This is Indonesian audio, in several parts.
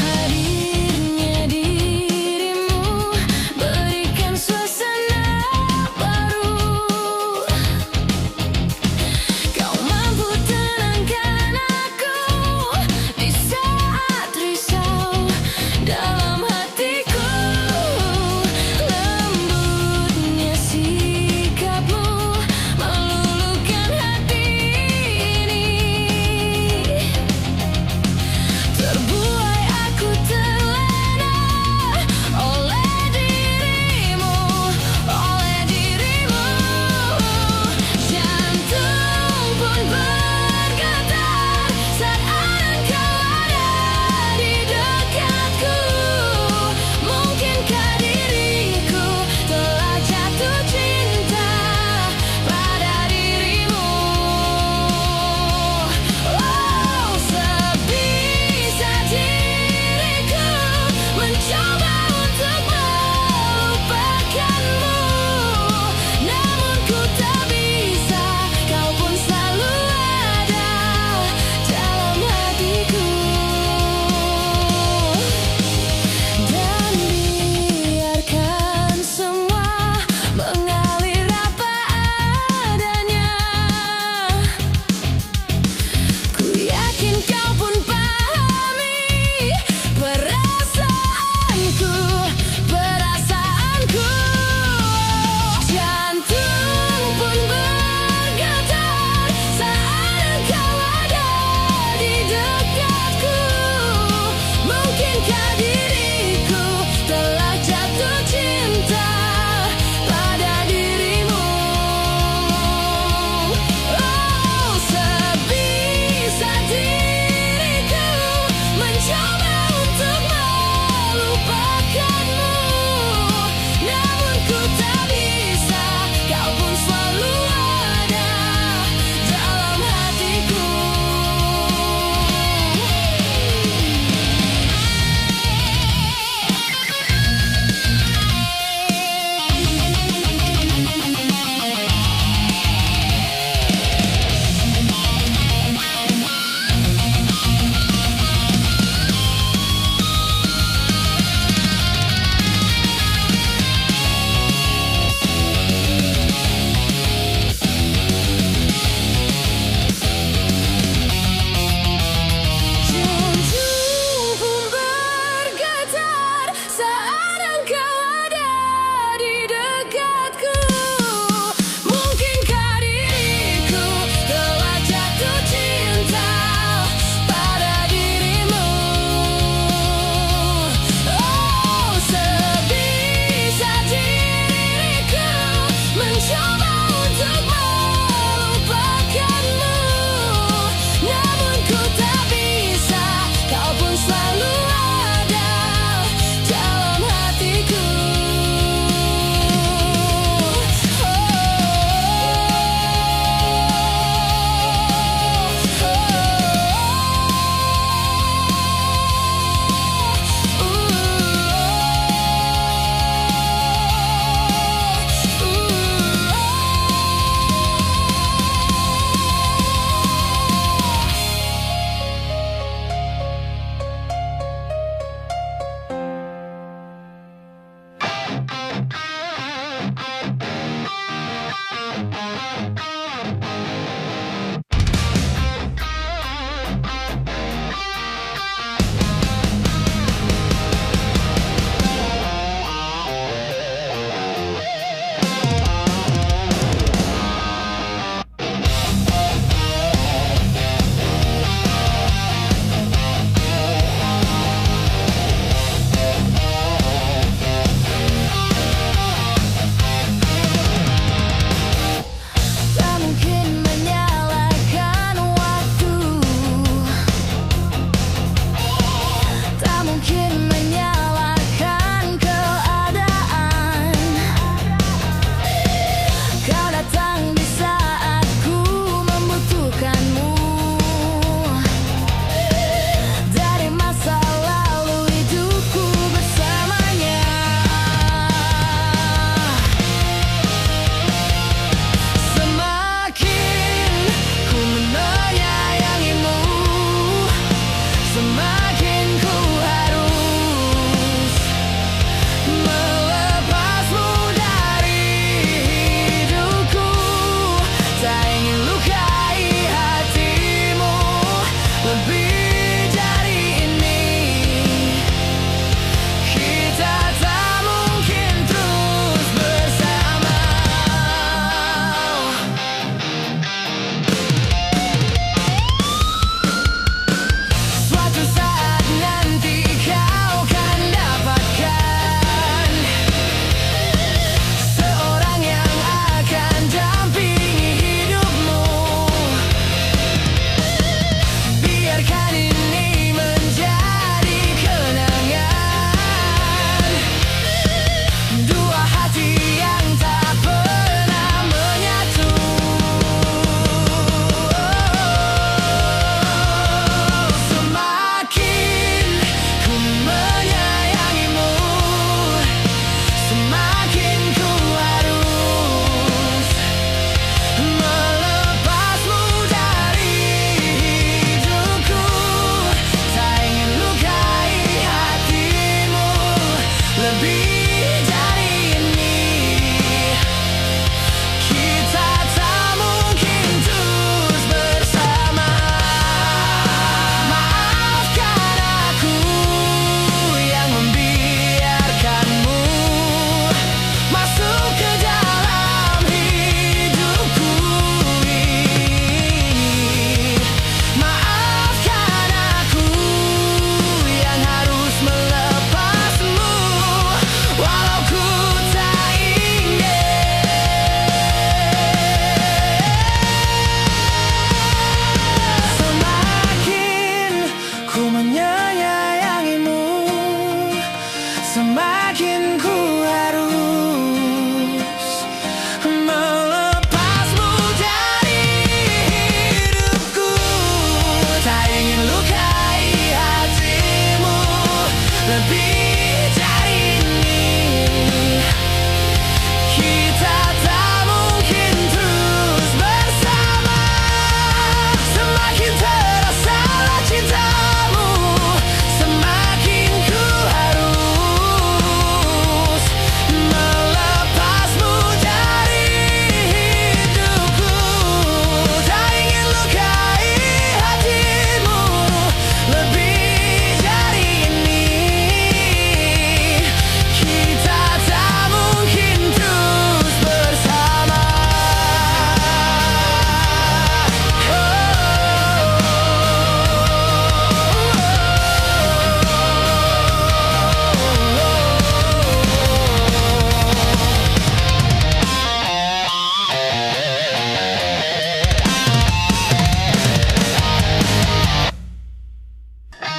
Hadirnya dirimu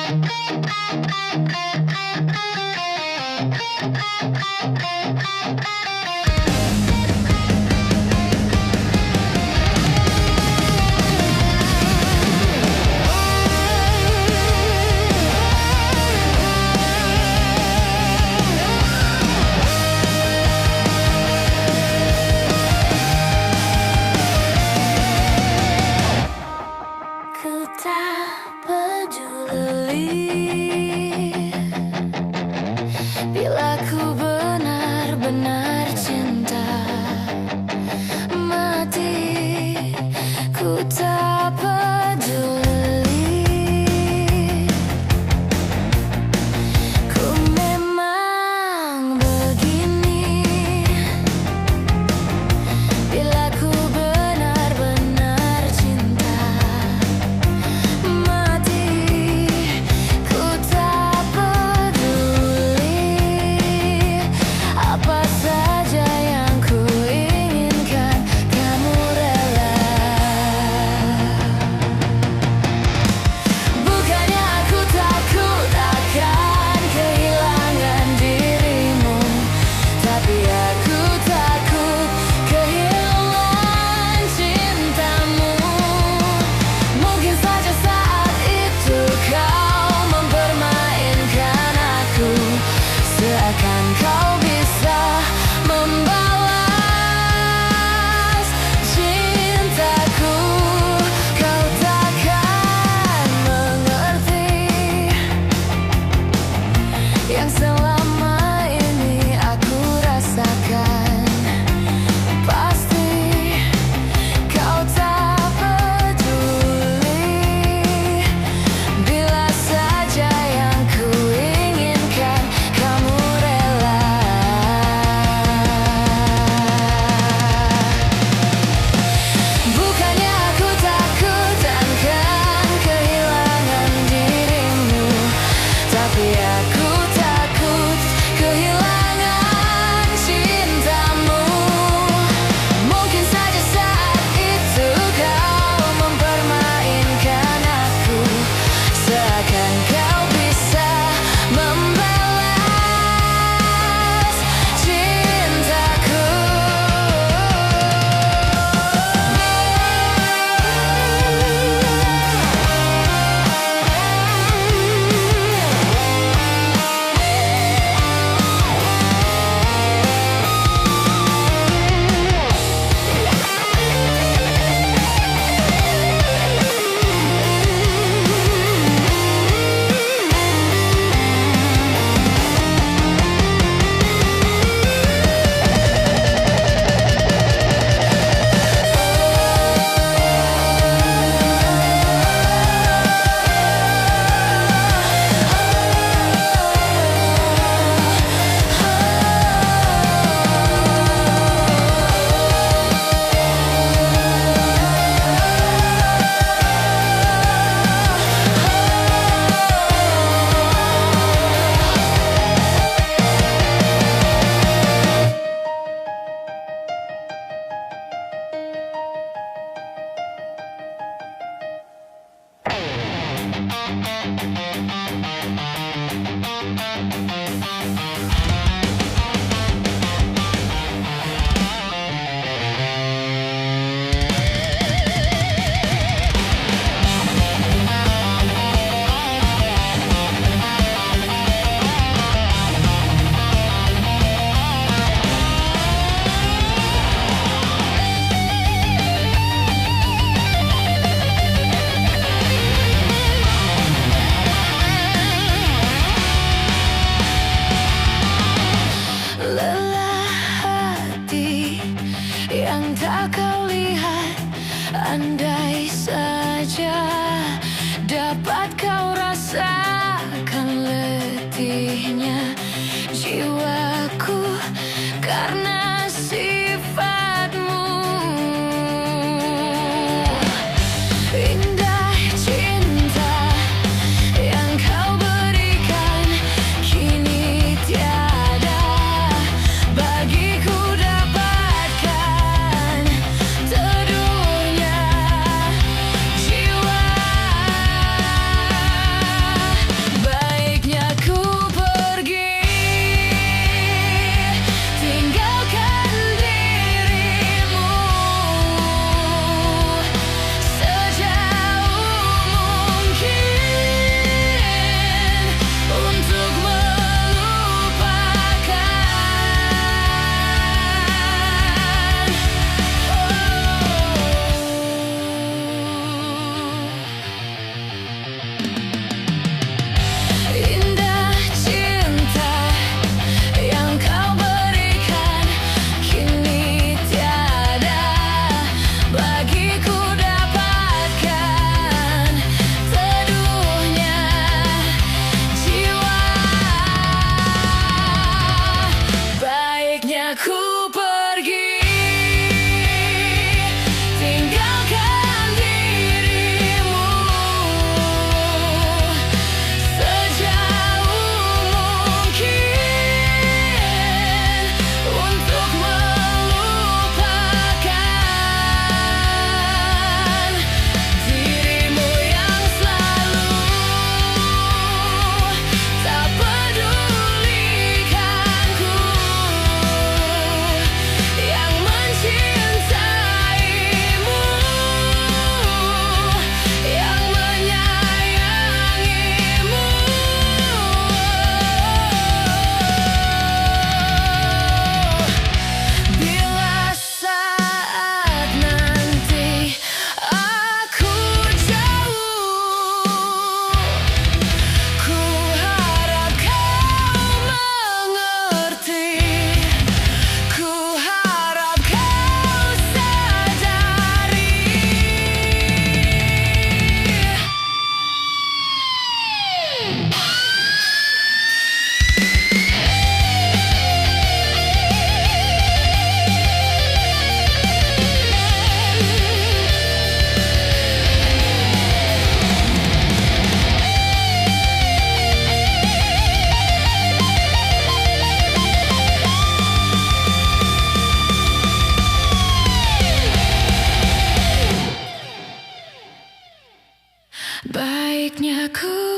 Ku tak peduli bila ku benar-benar cinta mati. Ku tak peduli, ku memang begini. Bila ku benar-benar cinta mati, ku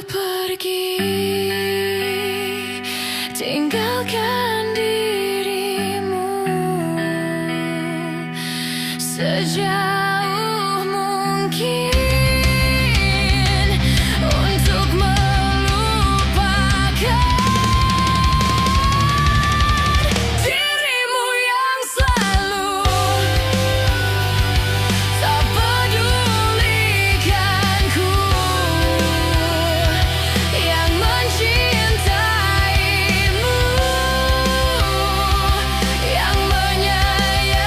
pergi, tinggalkan dirimu sejauh mungkin untuk melupakan dirimu yang selalu tak pedulikanku, yang mencintaimu, yang menyayangimu.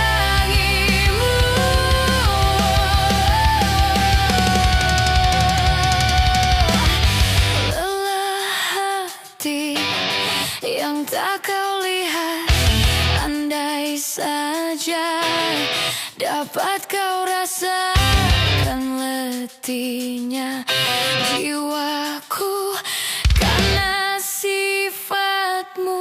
Lelah hati yang tak kau lihat, andai saja dapat kau rasakan letihnya jiwaku karena sifatmu.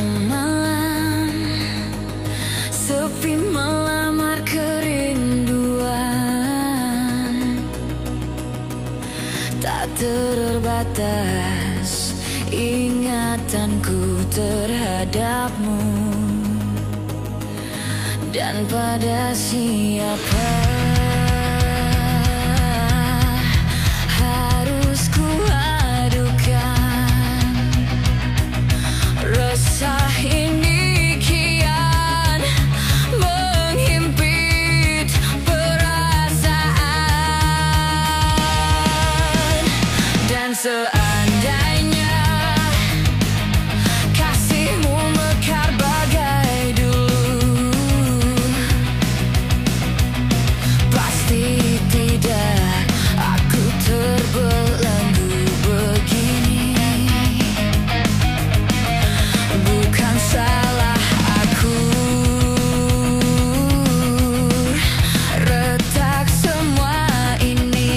Kelamaan sepi melamar kerinduan, tak terbatas ingatanku terhadapmu, dan pada siapa harus ku adukan resah ini kian menghimpit perasaan. Dan seandainya kasihmu mekar bagai dulu, pasti tidak aku terbelenggu begini. Bukan salah aku, retak semua ini.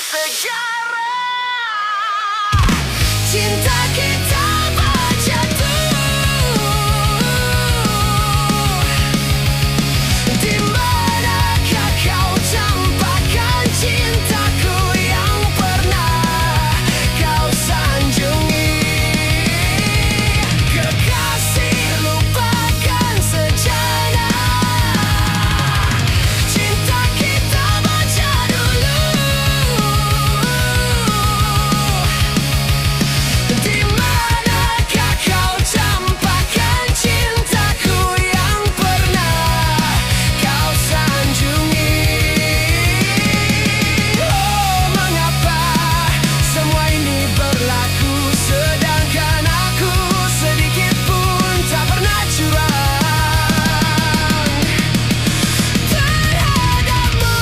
sejarah. Cinta kita berjatuh. Di manakah kau campakkan cintaku yang pernah kau sanjungi? Kekasih, lupakan sejenak. Cinta kita baca dulu. Di manakah kau campakkan cintaku yang pernah kau sanjungi? Oh, mengapa semua ini berlaku, sedangkan aku sedikit pun tak pernah curang terhadapmu.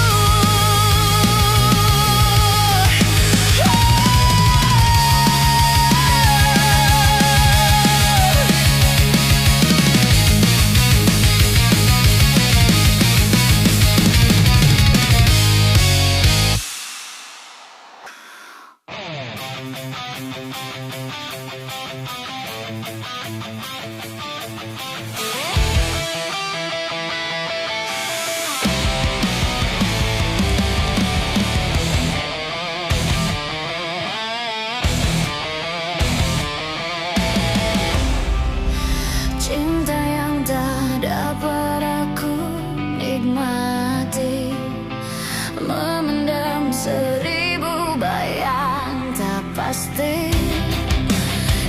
Cinta yang tak dapat aku nikmati, memendam seribu bayang tak pasti.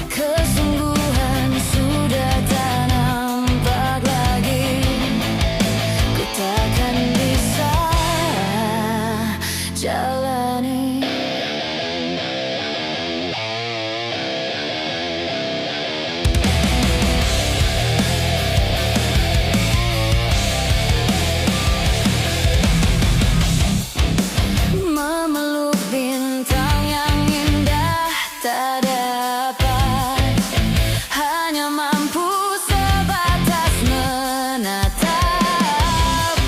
Kesungguhan sudah tak nampak lagi. Ku takkan bisa jalani. Memeluk bintang yang indah tak dapat, hanya mampu sebatas menatap.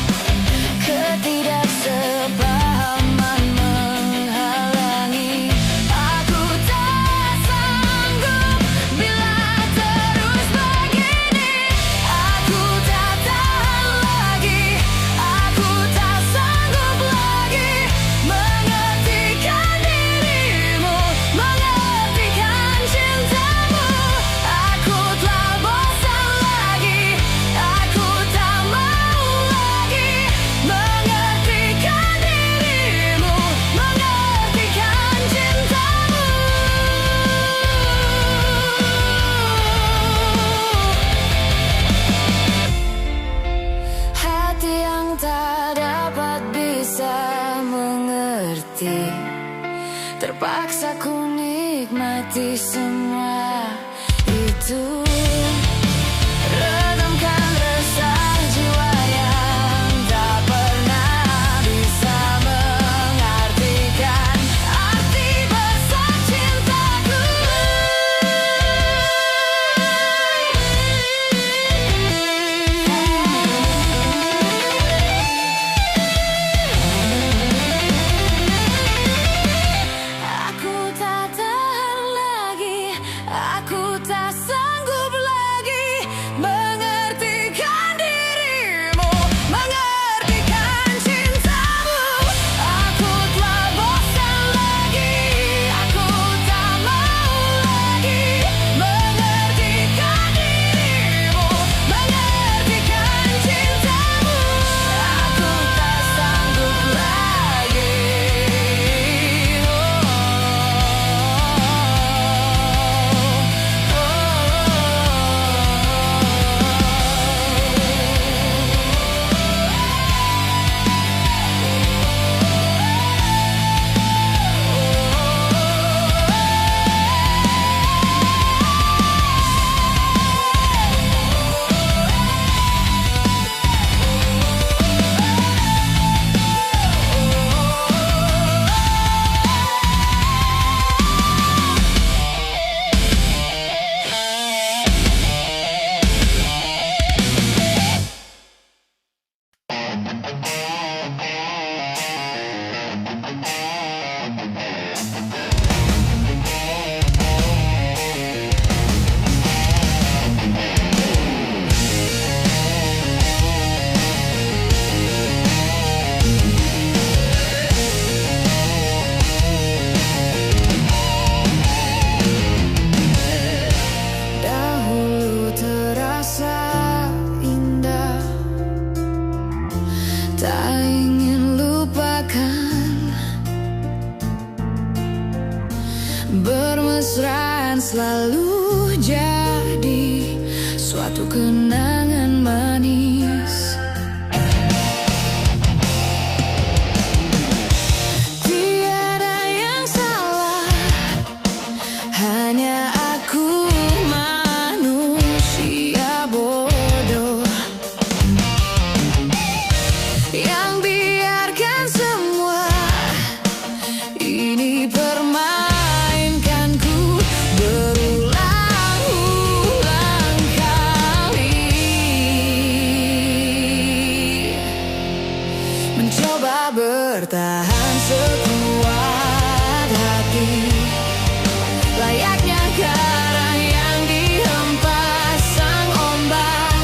Ketidaksepahaman menghalangi, aku tak sanggup bila terus begini. Aku tak tahan lagi, aku tak sanggup lagi mengertikan dirimu, mengertikan cintamu. Aku telah bosan lagi, aku tak mau lagi mengertikan dirimu, mengertikan cintamu. Hati yang tak dapat bisa mengerti, terpaksa ku nikmati semua itu. Redamkan resah jiwa yang tak pernah bisa mengartikan arti besar cintaku. Aku tak tahan lagi, aku tak sanggup Bermesraan selalu jadi suatu kenangan manis. Tiada yang salah, hanya aku manusia bodoh yang biarkan semua ini permainkanku berulang-ulang kali. Mencoba bertahan sekuat hati, layaknya karang yang dihempas sang ombak.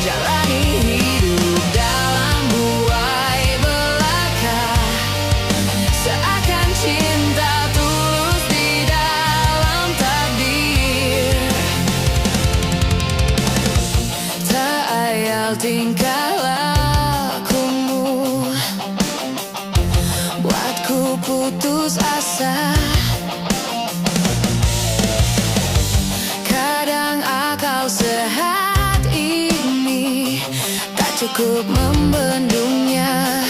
Jalani hidup dalam buai belaka, seakan cinta tulus di dalam takdir. Tak ayal tingkah lakumu buatku putus asa. Kadang akal sehat ini tak cukup membendungnya.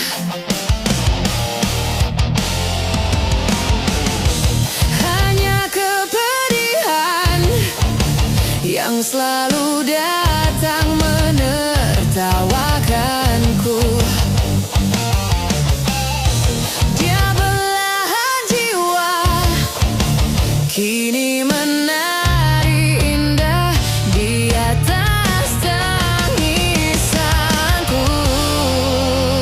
Hanya kepedihan yang selalu datang menertawakanku. Dia belahan jiwa kini menari indah di atas tangisanku.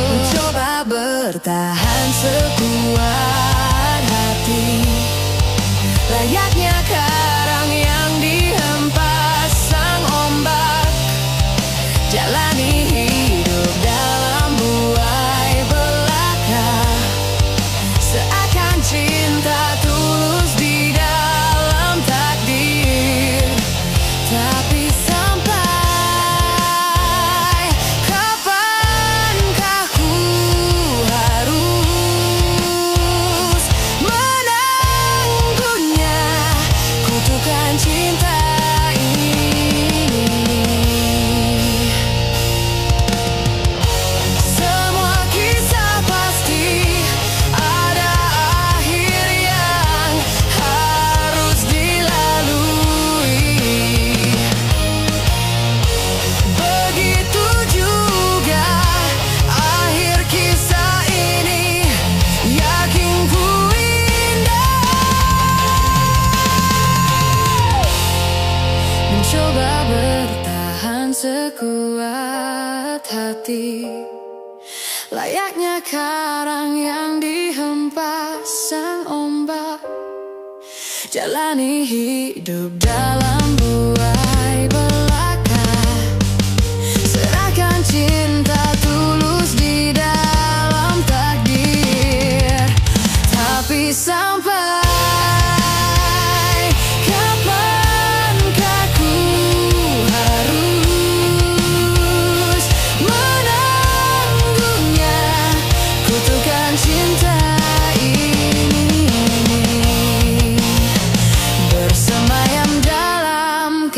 Mencoba bertahan sekuat hati, layaknya karang yang dihempas sang ombak. Jalani hidup dalam buai belaka, seakan cinta tulus di dalam takdir. Tapi sampai kapankah ku harus menangguhnya, kutukan cinta ini. Semua kisah pasti ada akhir yang harus dilalui. Begitu juga akhir kisah ini, yakin ku indah. Mencoba bertahan sekuat hati, layaknya karang yang dihempas sang ombak. Jalani hidup dalam buai belaka, serahkan cinta tulus di dalam takdir. Tapi sampai kapankah ku harus menangguhnya, kutukan cinta ini bersemayam dalam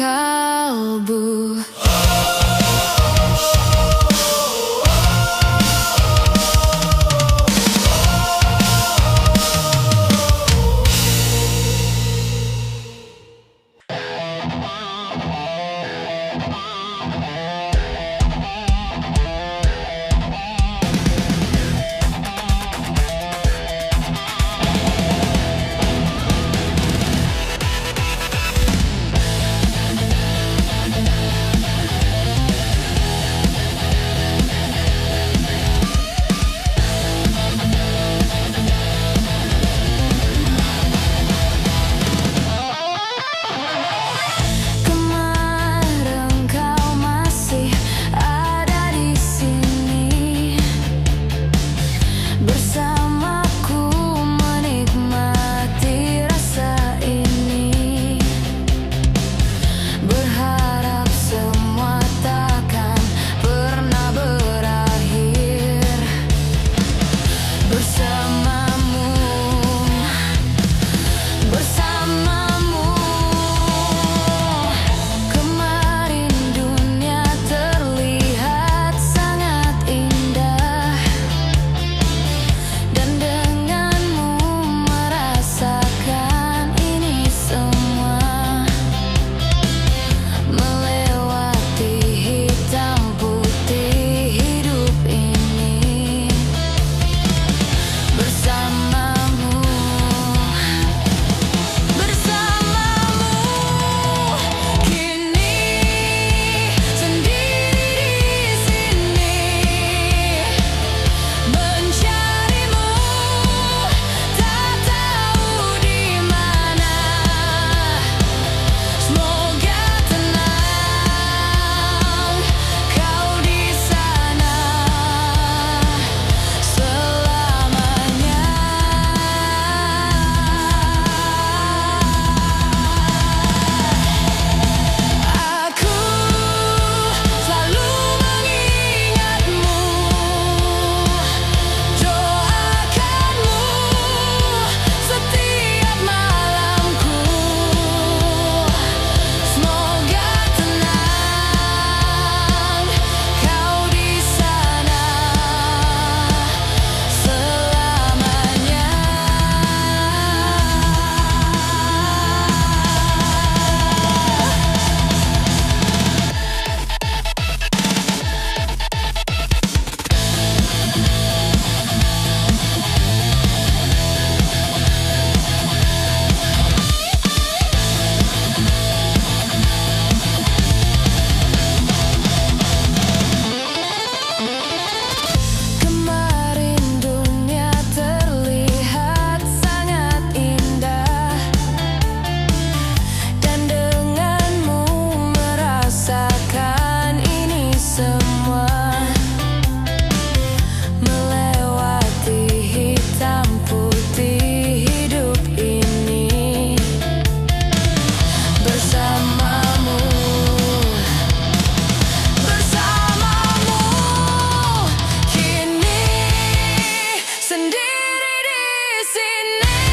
sini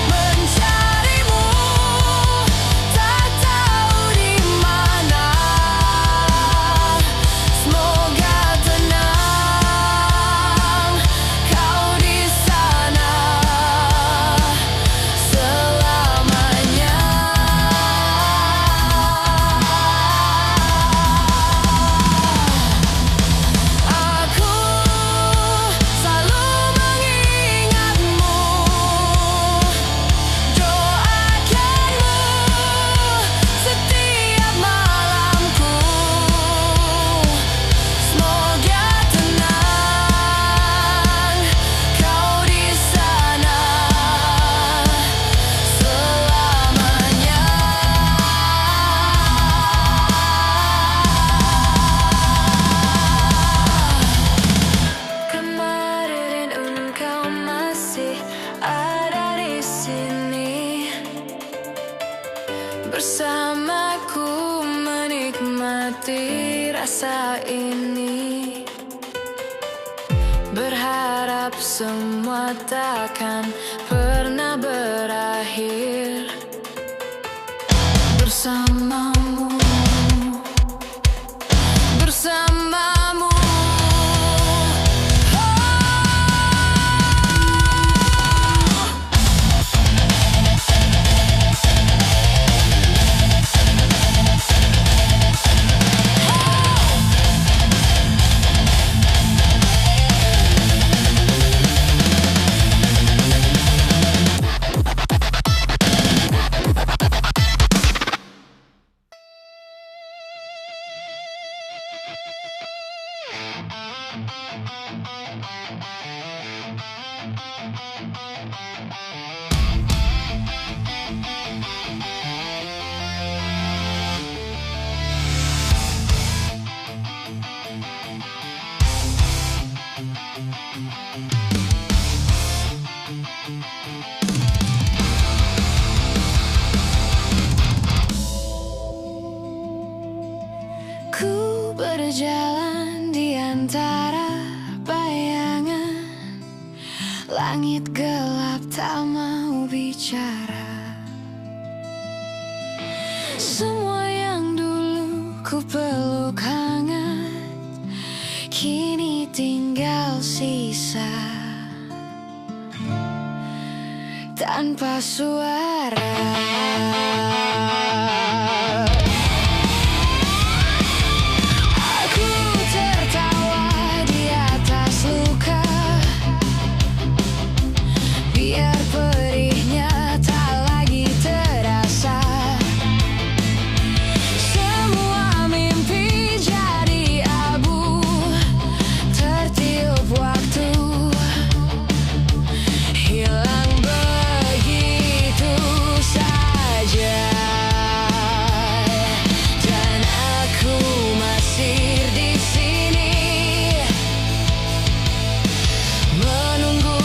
mencarimu, tak tahu di mana. Semoga tenang kau di sana selamanya. Aku selalu mengingatmu, doakanmu setiap malamku. Semoga tenang kau di sana selamanya. Kemarin engkau masih ada di sini bersamaku menikmati rasa ini. Berharap semua takkan pernah berakhir bersamamu, bersamamu. Ku berjalan di antara bayangan, langit gelap tak mau bicara. Semua yang dulu ku peluk hangat, kini tinggal sisa tanpa suara. Aku tertawa di atas luka, biar perihnya tak lagi terasa. Semua mimpi jadi abu, tertiup waktu, hilang begitu saja. Dan aku masih di sini menunggu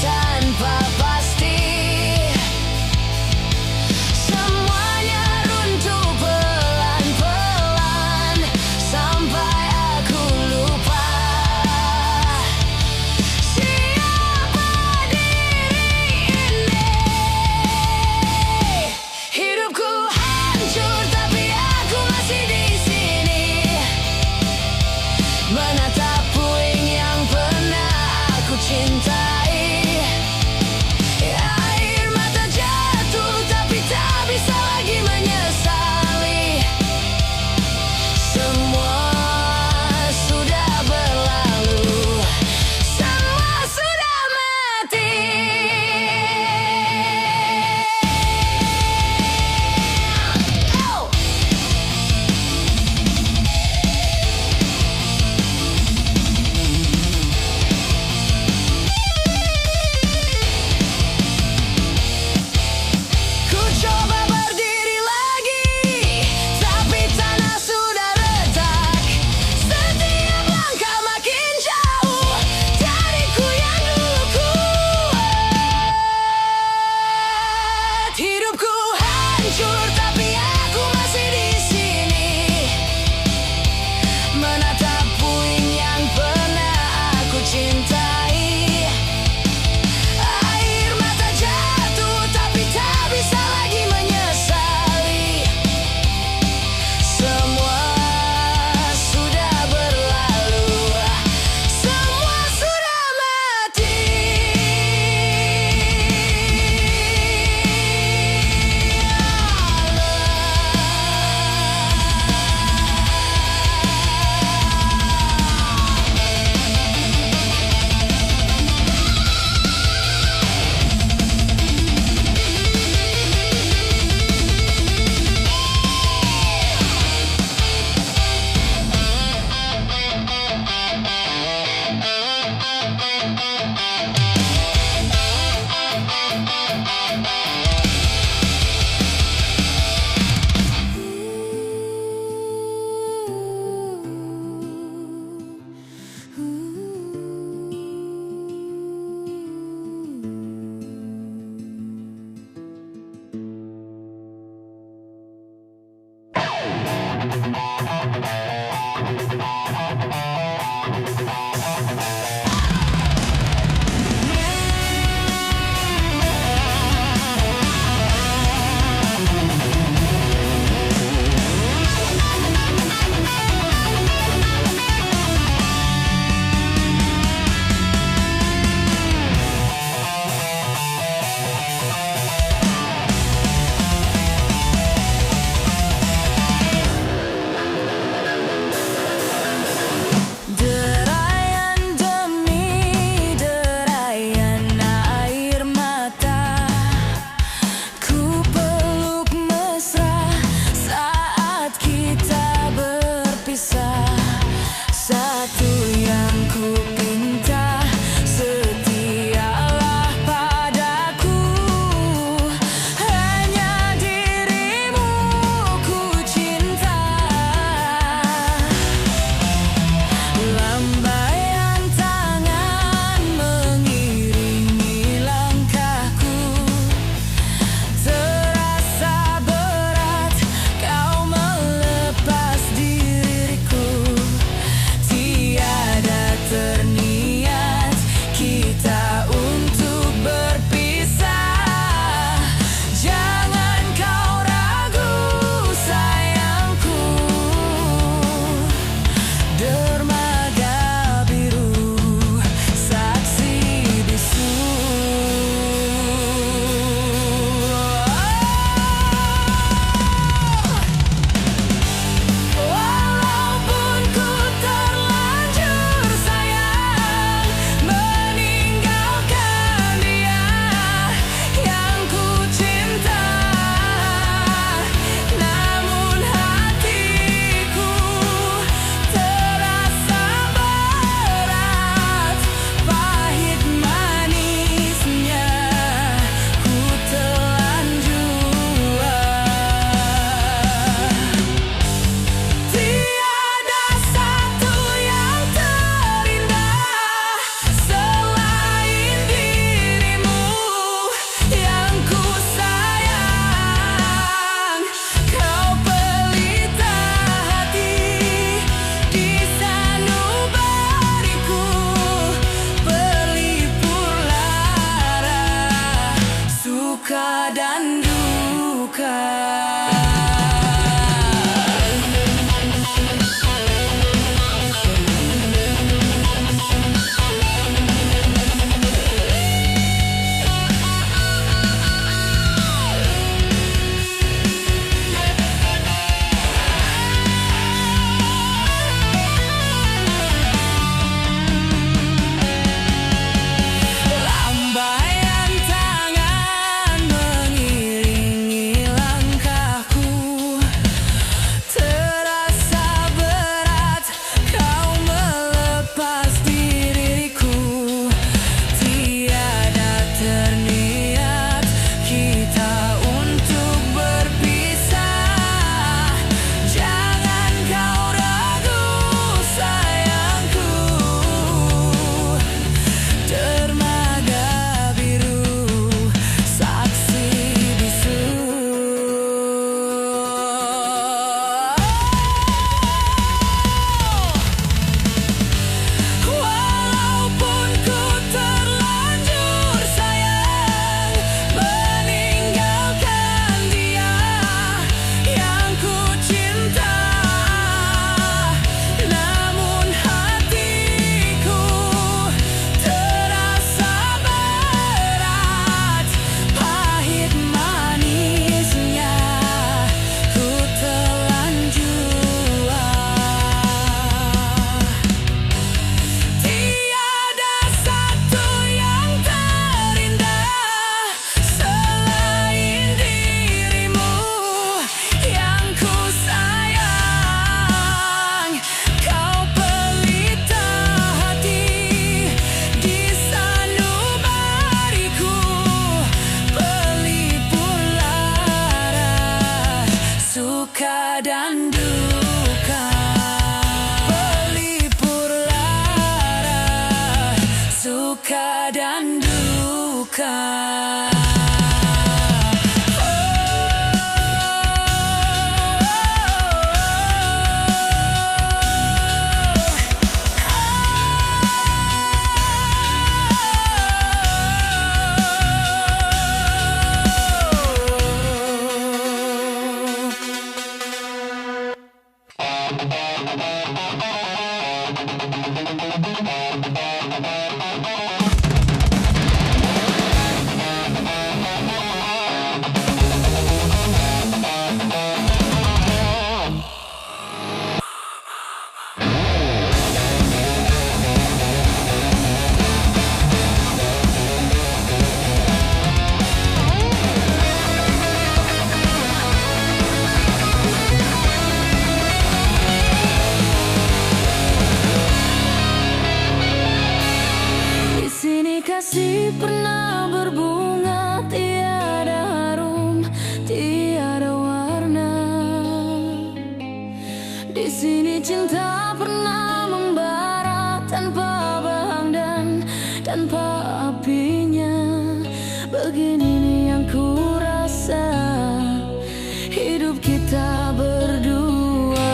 tanpa luka. Kasih pernah berbunga, tiada harum, tiada warna. Di sini cinta pernah membara tanpa bahan dan tanpa apinya. Begini nih yang ku rasa hidup kita berdua.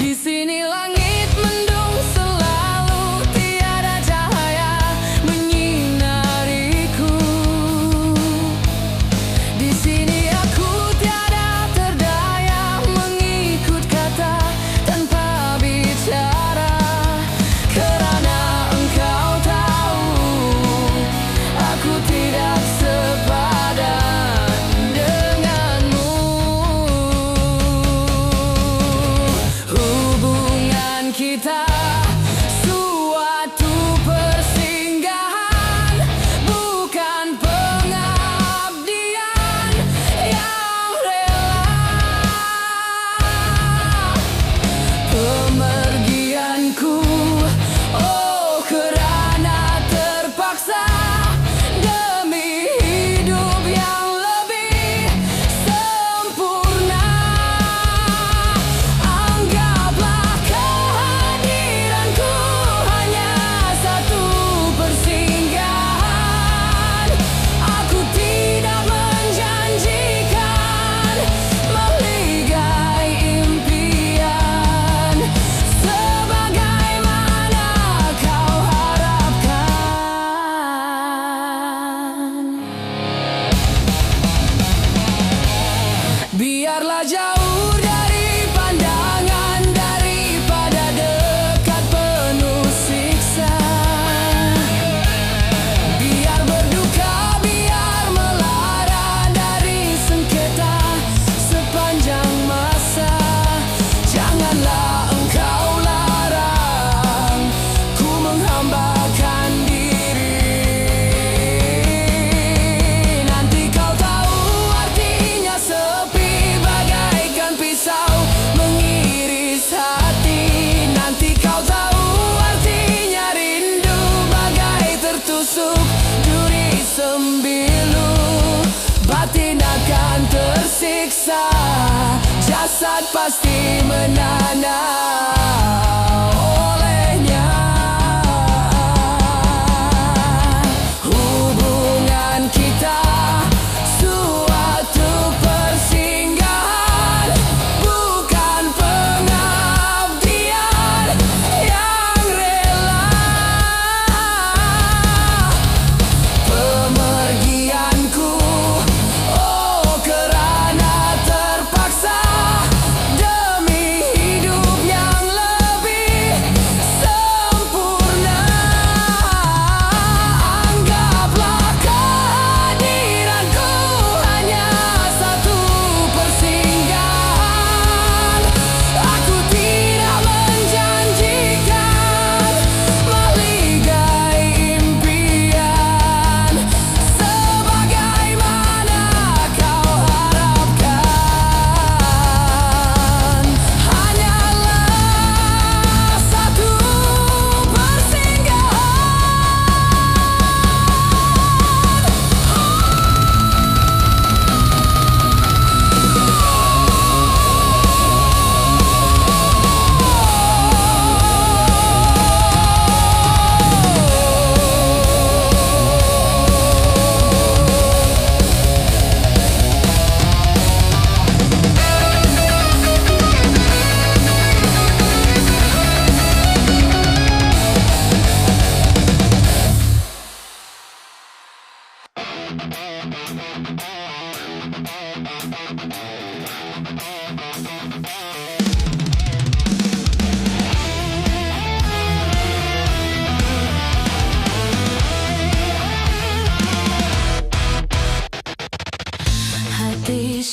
Di sini langit mendung selalu, tiada cahaya menyinariku. Di sini aku tiada terdaya mengikut kata tanpa bicara, karena engkau tahu aku tidak sepadan denganmu. Hubungan kita suatu persinggahan, bukan pengabdian yang rela. Pemergianku, oh kerana terpaksa demi hidup yang lebih sempurna. Anggaplah kehadiranku hanya satu persinggahan. Aku tidak menjanjikan meligai impian sebagaimana kau harapkan. Biarlah jauh dari pandangan, daripada dekat penuh siksa. Biar berduka, biar melara dari sengketa sepanjang masa. Janganlah engkau larang ku menghambakan diri. Nanti kau tahu artinya sepi bagaikan pisau mengiris hati. Nanti kau tahu artinya rindu bagai tertusuk duri sembilu. Batin akan tersiksa, jasad pasti menanau olehnya. Hubungan kita suatu persinggahan, bukan pengabdian yang rela. Pemergianku, oh kerana terpaksa demi hidupnya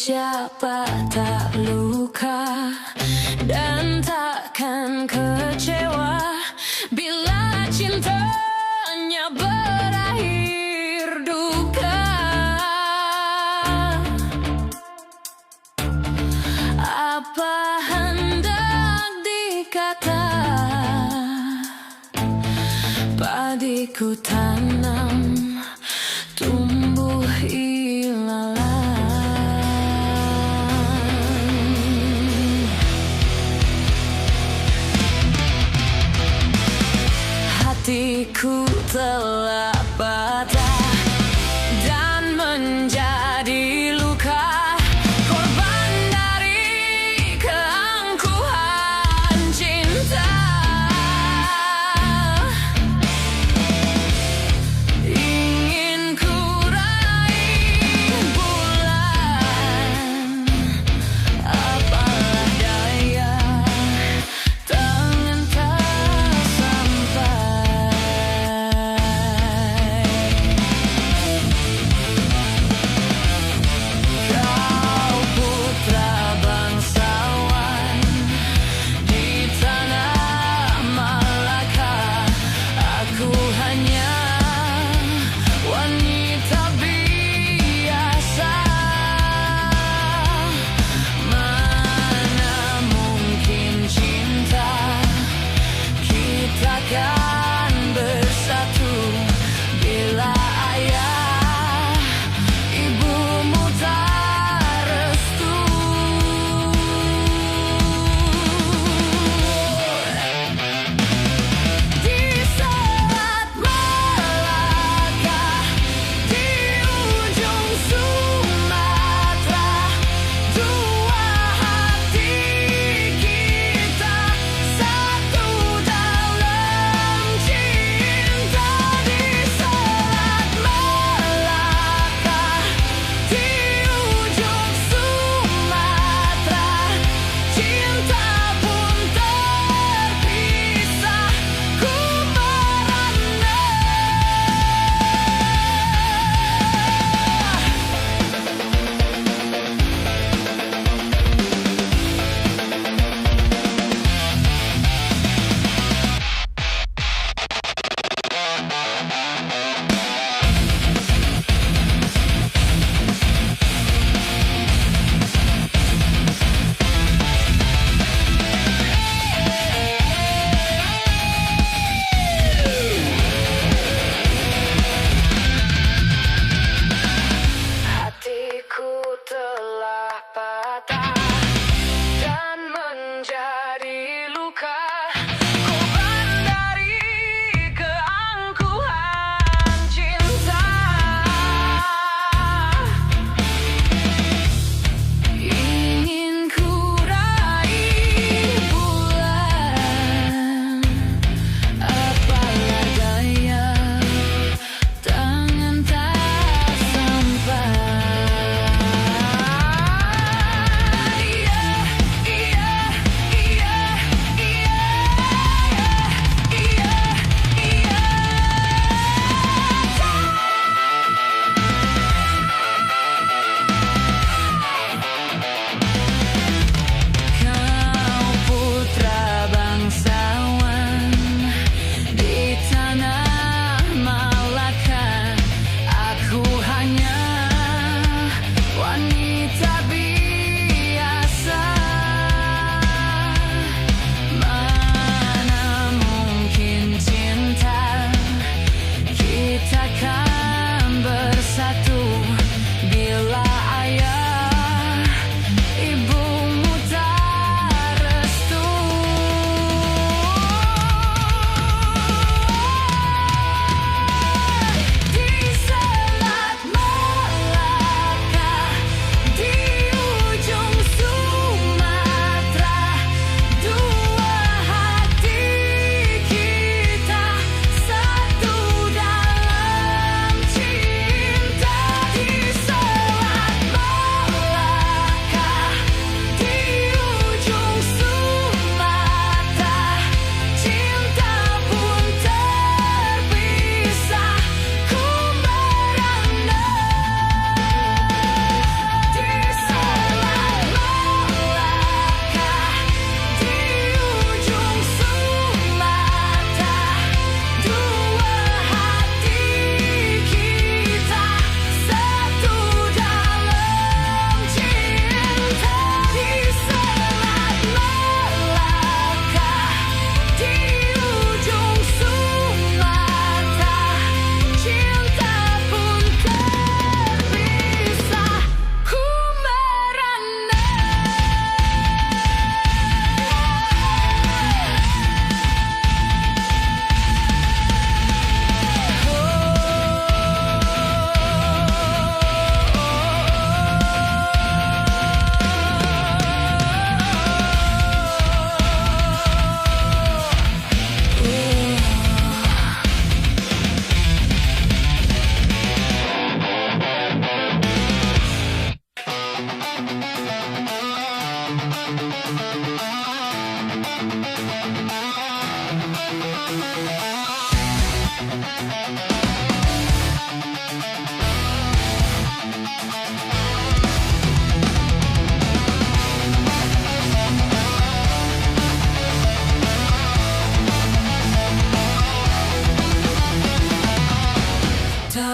siapa tak luka dan takkan kecewa bila cintanya berakhir duka. Apa hendak dikata, padiku tanam tumbuh ilalang. Hatiku telah patah dan menjadi luka, korban dari keangkuhan cinta. Ingin ku raih bulan, apalah daya, tangan tak sampai.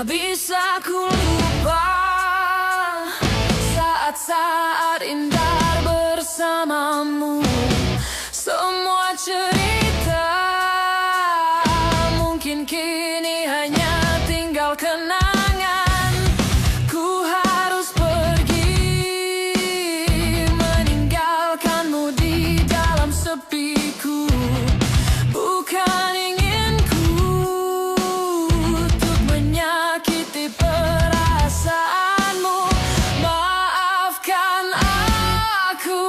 bisa ku lupa saat-saat indah bersamamu. Semua cerita mungkin kini hanya tinggal kenangan. Ku harus pergi meninggalkanmu di dalam sepiku. Bukan inginku untuk menyakiti perasaanmu. Maafkan aku.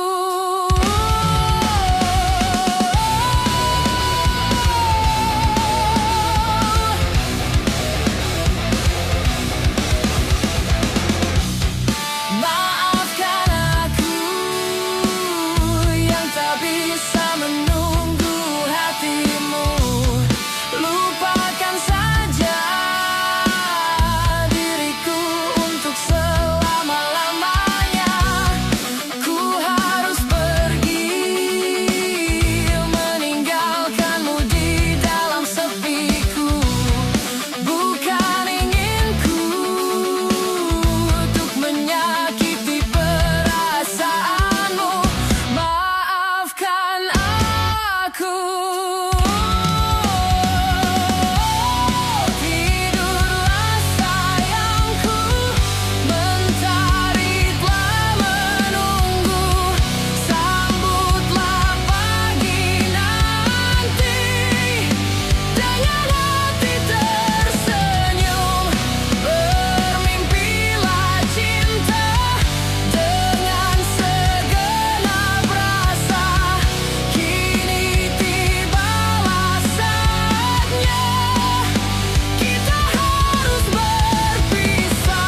Maafkan aku yang tak bisa menunggu hatimu. Lupakan saja diriku untuk selama-lamanya. Ku harus pergi meninggalkanmu di dalam sepiku. Bukan inginku untuk menyakiti perasaanmu. Maafkan aku. Tidurlah sayangku, mentari telah menunggu. Sambutlah pagi nanti dengan hati tersenyum. Bermimpilah cinta dengan segenap rasa. Kini tibalah saatnya kita harus berpisah.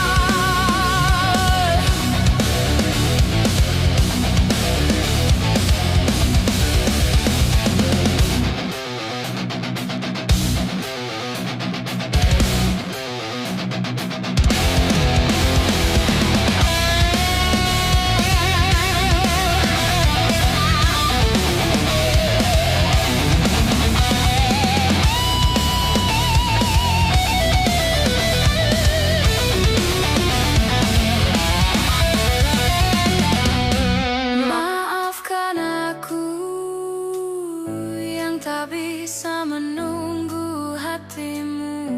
Maafkan aku yang tak bisa menunggu hatimu.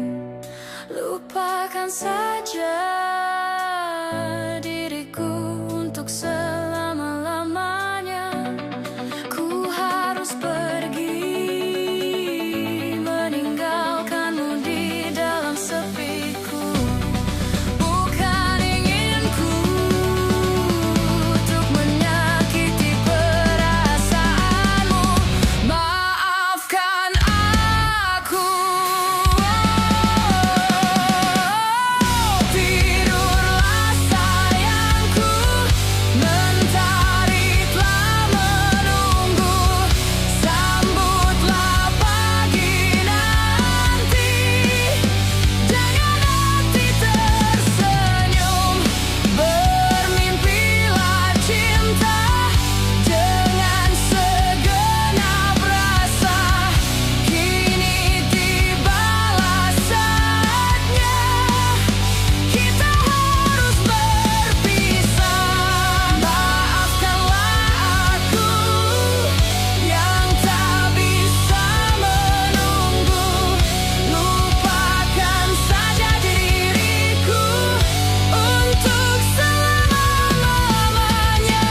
Lupakan saja diriku untuk selama-lamanya. Ku harus pergi meninggalkanmu di dalam sepiku. Bukan inginku untuk menyakiti perasaanmu. Maafkan aku. Tidurlah sayangku, mentari telah menunggu. Sambutlah pagi nanti dengan hati tersenyum. Bermimpilah cinta dengan segenap rasa. Kini tibalah saatnya kita harus berpisah. Maafkanlah aku yang tak bisa menunggu. Lupakan saja diriku untuk selama-lamanya.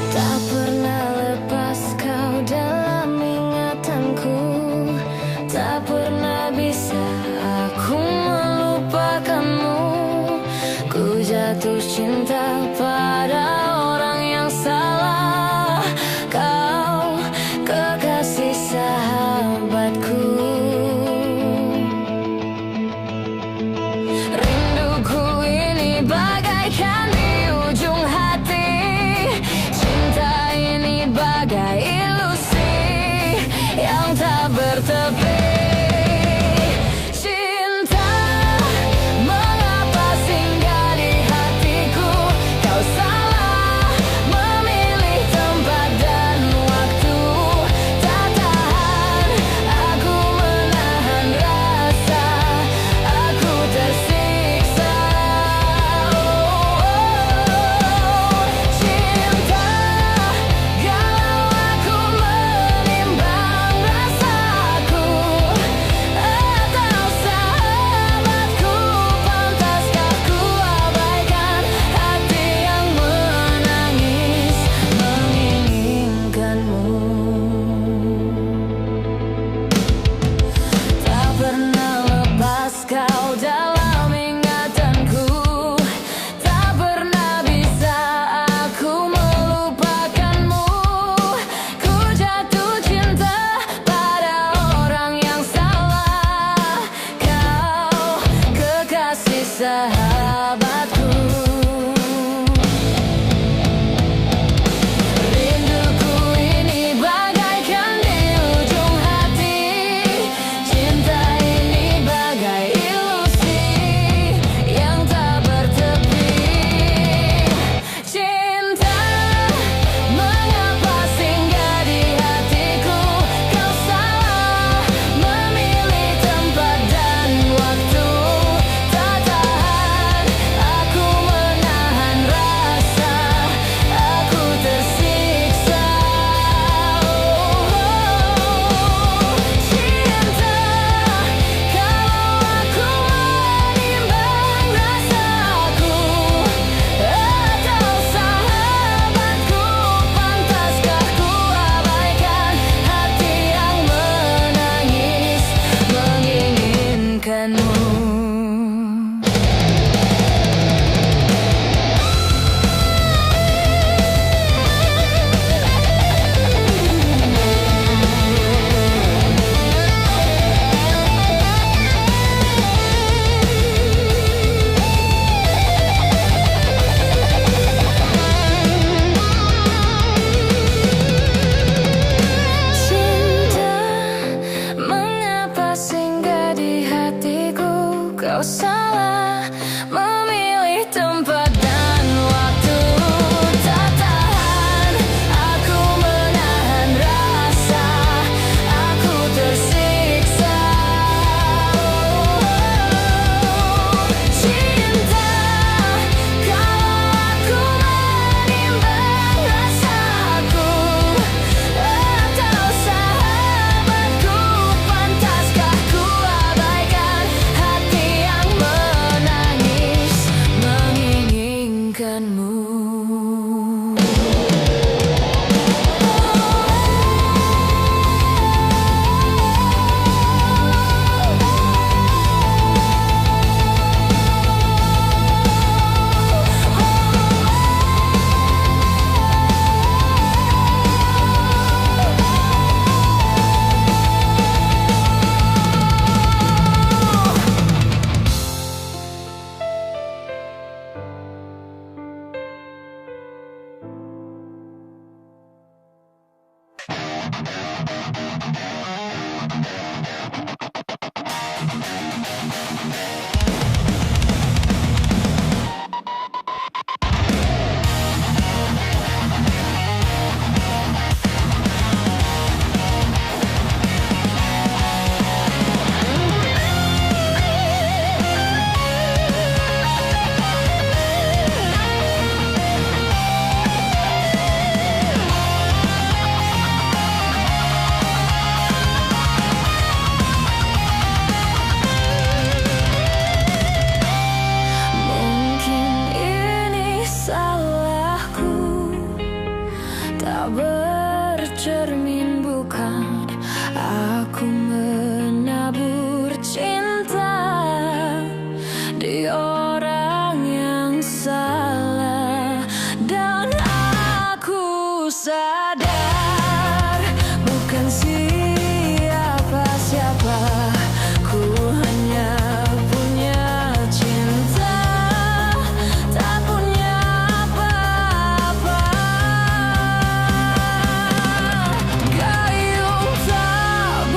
Tak pernah lepas kau dalam ingatanku. Tak pernah bisa aku melupakanmu. Ku jatuh cinta pada Bercermin bukan, aku menabur cinta di orang yang salah. Dan aku sadar bukan siapa-siapa, ku hanya punya cinta, tak punya apa-apa. Gayung tak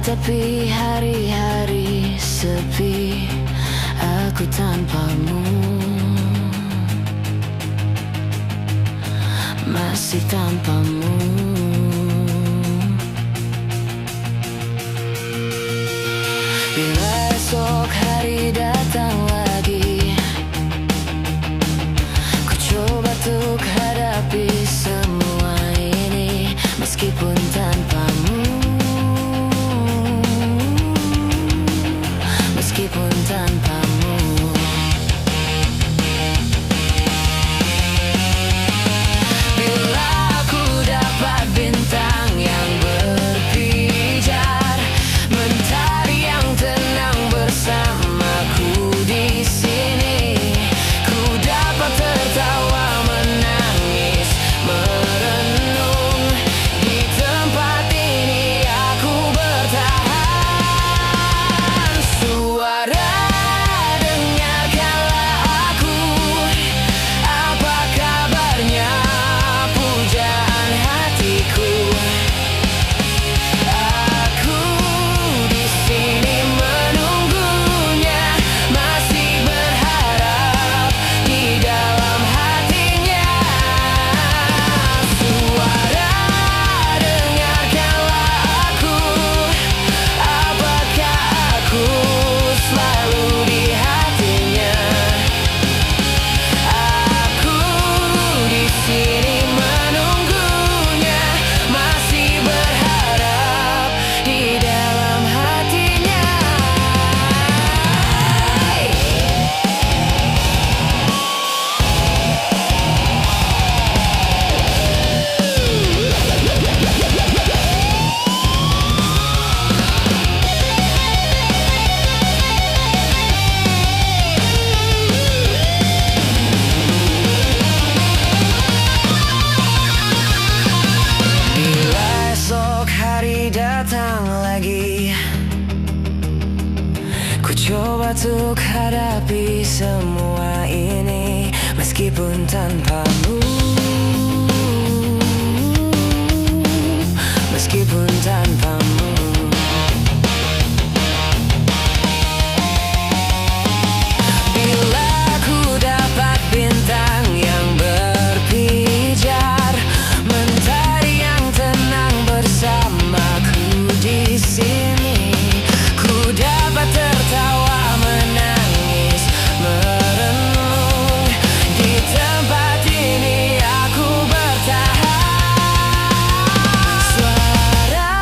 Tapi hari-hari sepi, aku tanpamu, masih tanpamu. Bila esok hari datang lagi, ku coba untuk hadapi semua ini, meskipun tanpamu, meskipun tanpamu. Bila aku dapat bintang yang berpijar, mentari yang tenang bersamaku di sini, ku dapat tertawa, menangis, merenung. Di tempat ini aku bertahan. Suara, dengarkanlah aku. Apa kabarnya, pujaan hatiku? Aku di sini menunggunya, masih berharap di dalam hatinya. Suara, dengarkanlah aku. Apakah aku selalu di hatinya? Aku di sini menunggunya, masih berharap di dalam hatinya. Bila esok hari datang lagi, ku coba untuk hadapi semua ini, meskipun tanpamu, meskipun tanpamu. Bila ku dapat bintang yang berpijar, mentari yang tenang bersamaku di sini, ku dapat tertawa, menangis, merenung. Di tempat ini aku bertahan. Suara,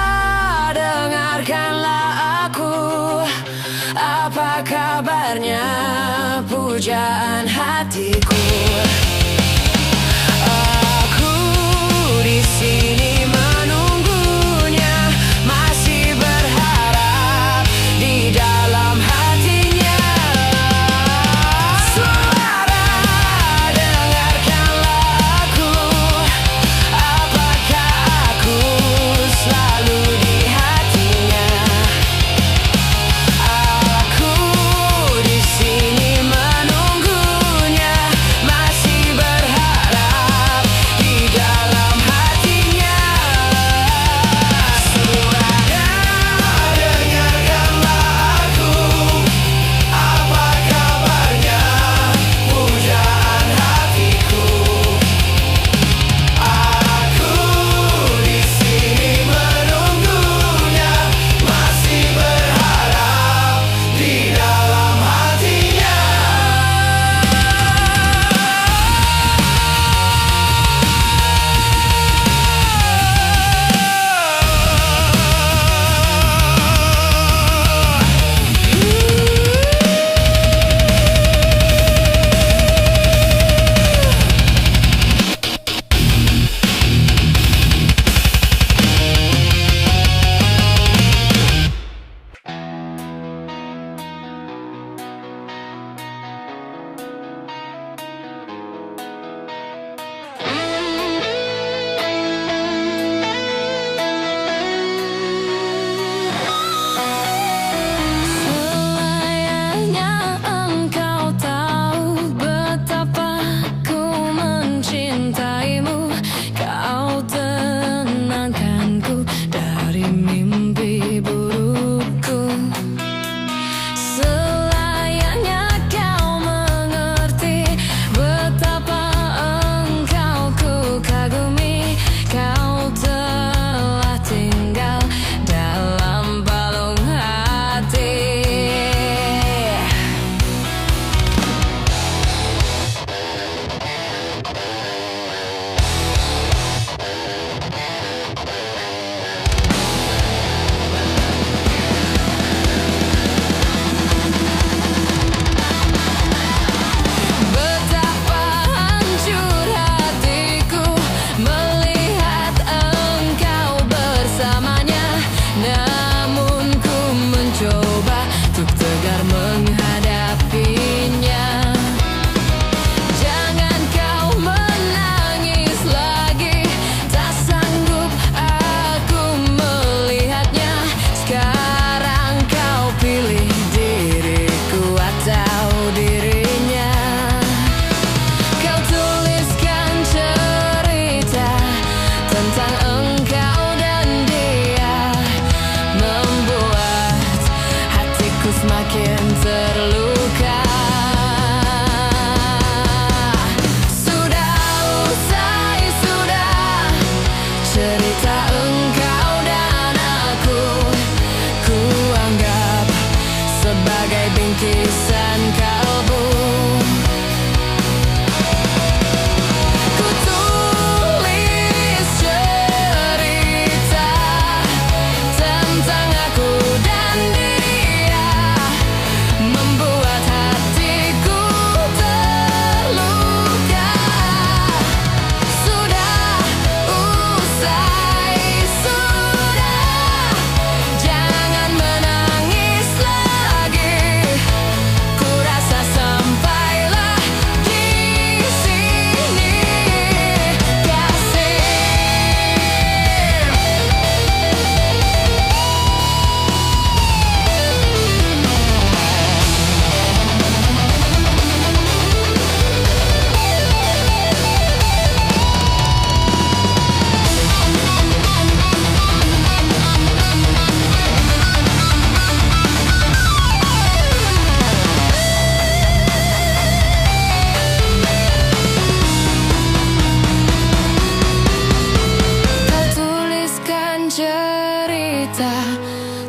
cerita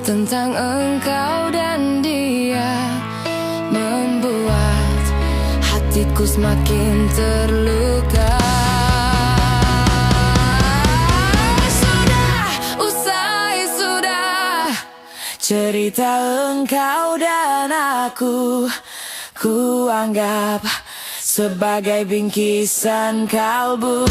tentang engkau dan dia membuat hatiku semakin terluka. Sudah, usai sudah cerita engkau dan aku, ku anggap sebagai bingkisan kalbu.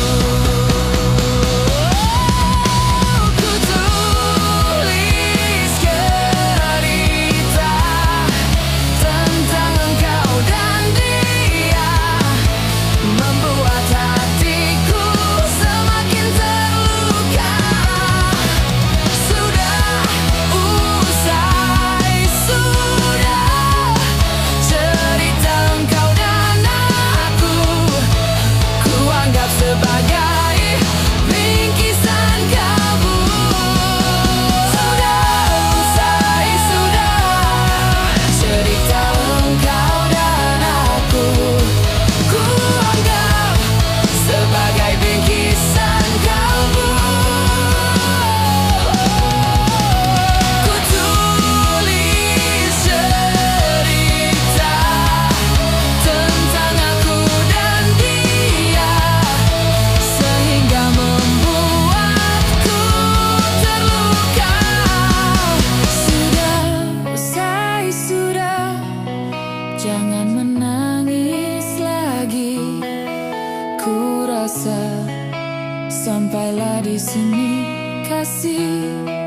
Jangan menangis lagi, ku rasa sampailah di sini kasih.